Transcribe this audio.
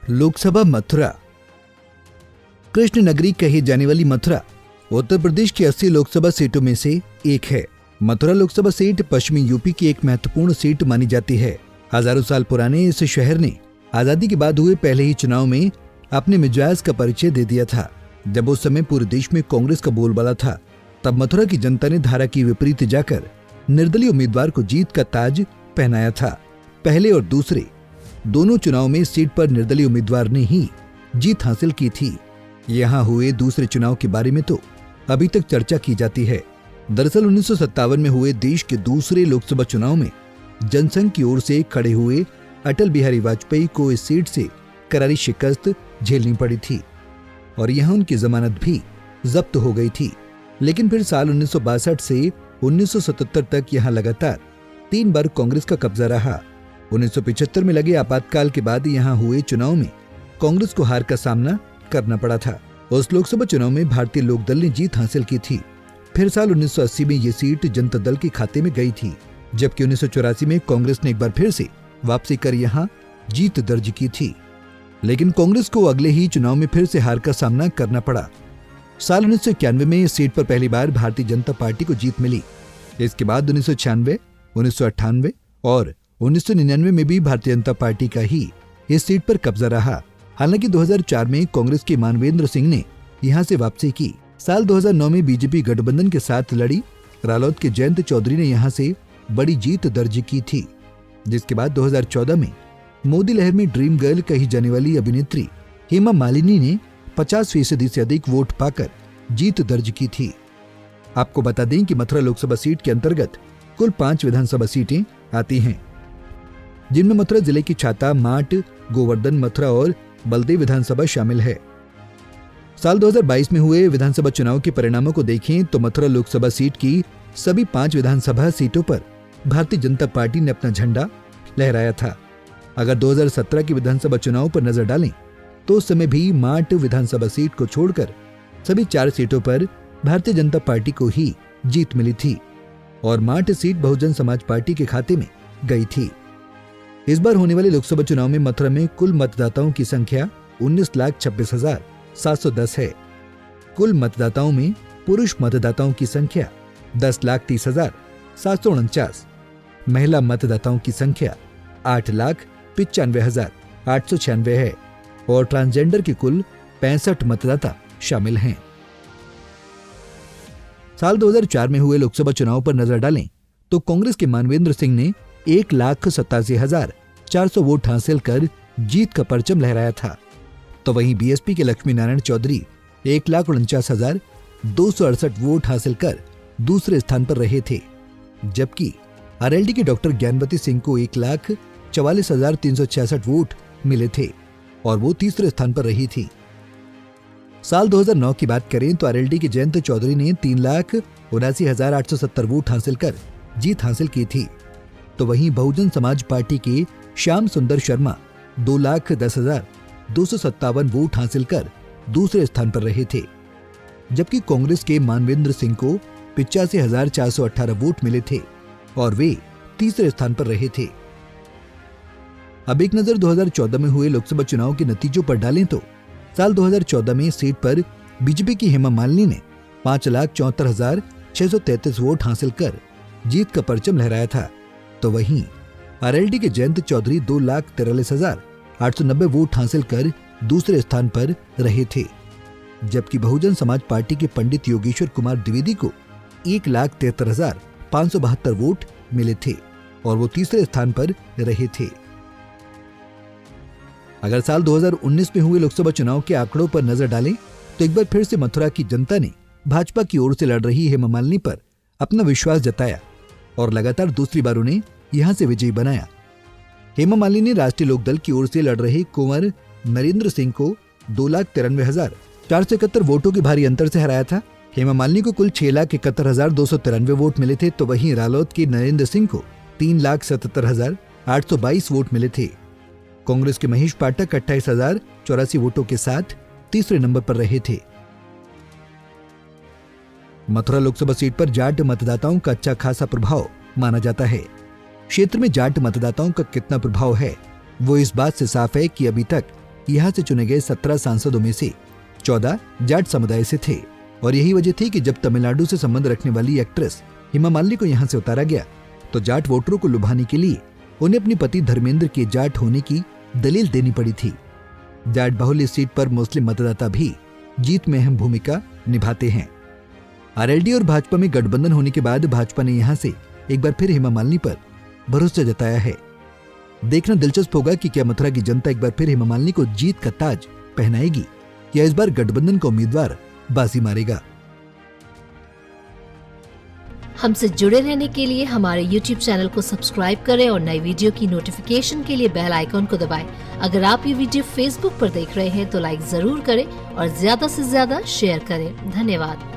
लोकसभा मथुरा। कृष्ण नगरी कही जाने वाली मथुरा उत्तर प्रदेश की 80 लोकसभा सीटों में से एक है। मथुरा लोकसभा सीट पश्चिमी यूपी की एक महत्वपूर्ण सीट मानी जाती है। हजारों साल पुराने इस शहर ने आजादी के बाद हुए पहले ही चुनाव में अपने मिजाज का परिचय दे दिया था। जब उस समय पूरे देश में कांग्रेस का बोलबाला था, तब मथुरा की जनता ने धारा की विपरीत जाकर निर्दलीय उम्मीदवार को जीत का ताज पहनाया था। पहले और दूसरे दोनों चुनाव में सीट पर निर्दलीय उम्मीदवार ने ही जीत हासिल की थी। यहाँ हुए दूसरे चुनाव के बारे में तो अभी तक चर्चा की जाती है। दरअसल 1957 में हुए देश के दूसरे लोकसभा चुनाव में जनसंघ की ओर से खड़े हुए अटल बिहारी वाजपेयी को इस सीट से करारी शिकस्त झेलनी पड़ी थी और यहाँ उनकी जमानत भी जब्त हो गई थी। लेकिन फिर साल 1962 से 1977 तक यहाँ लगातार 3 बार कांग्रेस का कब्जा रहा। 1975 में लगे आपातकाल के बाद यहाँ हुए चुनाव में कांग्रेस को हार का सामना करना पड़ा था। उस लोकसभा चुनाव में भारतीय लोकदल ने जीत हासिल की थी। फिर साल 1980 में ये सीट जनता दल के खाते में गई थी, जबकि 1984 में कांग्रेस ने एक बार फिर से वापसी कर यहाँ जीत दर्ज की थी। लेकिन कांग्रेस को अगले ही चुनाव में फिर से हार का सामना करना पड़ा। साल 1991 में इस सीट पर पहली बार भारतीय जनता पार्टी को जीत मिली। इसके बाद 1996, 1998 और 1999 में भी भारतीय जनता पार्टी का ही इस सीट पर कब्जा रहा। हालांकि 2004 में कांग्रेस के मानवेंद्र सिंह ने यहां से वापसी की। साल 2009 में बीजेपी गठबंधन के साथ लड़ी रालोद के जयंत चौधरी ने यहां से बड़ी जीत दर्ज की थी, जिसके बाद 2014 में मोदी लहर में ड्रीम गर्ल कही जाने वाली अभिनेत्री हेमा मालिनी ने 50% से अधिक वोट पाकर जीत दर्ज की थी। आपको बता दें कि मथुरा लोकसभा सीट के अंतर्गत कुल 5 विधानसभा सीटें आती हैं, जिनमें मथुरा जिले की छाता, माट, गोवर्धन, मथुरा और बलदेव विधानसभा शामिल है। साल 2022 में हुए विधानसभा चुनाव के परिणामों को देखें तो मथुरा लोकसभा सीट की सभी 5 विधानसभा सीटों पर भारतीय जनता पार्टी ने अपना झंडा लहराया था। अगर 2017 के विधानसभा चुनाव पर नजर डालें तो उस समय भी माट विधानसभा सीट को छोड़कर सभी 4 सीटों पर भारतीय जनता पार्टी को ही जीत मिली थी और माट सीट बहुजन समाज पार्टी के खाते में गई थी। इस बार होने वाले लोकसभा चुनाव में मथुरा में कुल मतदाताओं की संख्या 19,26,710 है। कुल मतदाताओं में पुरुष मतदाताओं की संख्या 10,30,749, महिला मतदाताओं की संख्या 8,95,896 है और ट्रांसजेंडर के कुल 65 मतदाता शामिल हैं। साल 2004 में हुए लोकसभा चुनाव पर नजर डालें तो कांग्रेस के मानवेंद्र सिंह ने 1,87,400 वोट हासिल कर जीत का परचम लहराया था, तो वहीं बीएसपी के लक्ष्मी नारायण चौधरी 1,49,268 वोट हासिल कर दूसरे स्थान पर रहे थे, जबकि आरएलडी के डॉक्टर ज्ञानवती सिंह को 1,44,366 वोट मिले थे और वो तीसरे स्थान पर रही थी। साल 2009 की बात करें तो आरएलडी के जयंत चौधरी ने 3,79,870 वोट हासिल कर जीत हासिल की थी, तो वहीं बहुजन समाज पार्टी के श्याम सुंदर शर्मा 2,10,257 वोट हासिल कर दूसरे स्थान पर रहे थे, जबकि कांग्रेस के मानवेंद्र सिंह को 85,418 वोट मिले थे और वे तीसरे स्थान पर रहे थे। अब एक नजर 2014 में हुए लोकसभा चुनाव के नतीजों पर डालें तो साल 2014 में सीट पर बीजेपी की हेमा मालिनी ने 5,74,633 वोट हासिल कर जीत का परचम लहराया था, तो वहीं आरएलडी के जयंत चौधरी 2,43,890 वोट हासिल कर दूसरे स्थान पर रहे थे, जबकि बहुजन समाज पार्टी के पंडित योगेश्वर कुमार द्विवेदी को 1,73,572 वोट मिले थे और वो तीसरे स्थान पर रहे थे। अगर साल 2019 में हुए लोकसभा चुनाव के आंकड़ों पर नजर डालें तो एक बार फिर से मथुरा की जनता ने भाजपा की ओर से लड़ रही हेमा मालिनी पर अपना विश्वास जताया और लगातार दूसरी बार उन्हें यहां से विजयी बनाया। हेमा मालिनी ने राष्ट्रीय लोकदल की ओर से लड़ रहे कुंवर नरेंद्र सिंह को 2,93,471 वोटों के भारी अंतर से हराया था। हेमा मालिनी को कुल 6,71,293 वोट मिले थे, तो वहीं रालोद के नरेंद्र सिंह को 3,77,822 वोट मिले थे। कांग्रेस के महेश पाठक 28,084 वोटों के साथ तीसरे नंबर पर रहे थे। मथुरा लोकसभा सीट पर जाट मतदाताओं का अच्छा खासा प्रभाव माना जाता है। क्षेत्र में जाट मतदाताओं का कितना प्रभाव है वो इस बात से साफ है कि अभी तक यहाँ से चुने गए 17 सांसदों में से 14 जाट समुदाय से थे और यही वजह थी कि जब तमिलनाडु से संबंध रखने वाली एक्ट्रेस हेमा मालिनी को यहाँ से उतारा गया तो जाट वोटरों को लुभाने के लिए उन्हें अपने पति धर्मेंद्र के जाट होने की दलील देनी पड़ी थी। जाट बहुल इस सीट पर मुस्लिम मतदाता भी जीत में अहम भूमिका निभाते हैं। आरएलडी और भाजपा में गठबंधन होने के बाद भाजपा ने यहां से एक बार फिर हेमा मालिनी पर भरोसा जताया है। देखना दिलचस्प होगा कि क्या मथुरा की जनता एक बार फिर हेमा मालिनी को जीत का ताज पहनाएगी या इस बार गठबंधन का उम्मीदवार बाजी मारेगा। हमसे जुड़े रहने के लिए हमारे YouTube चैनल को सब्सक्राइब करें और नई वीडियो की नोटिफिकेशन के लिए बेल आइकॉन को दबाएं। अगर आप ये वीडियो Facebook पर देख रहे हैं तो लाइक जरूर करें और ज्यादा से ज्यादा शेयर करें। धन्यवाद।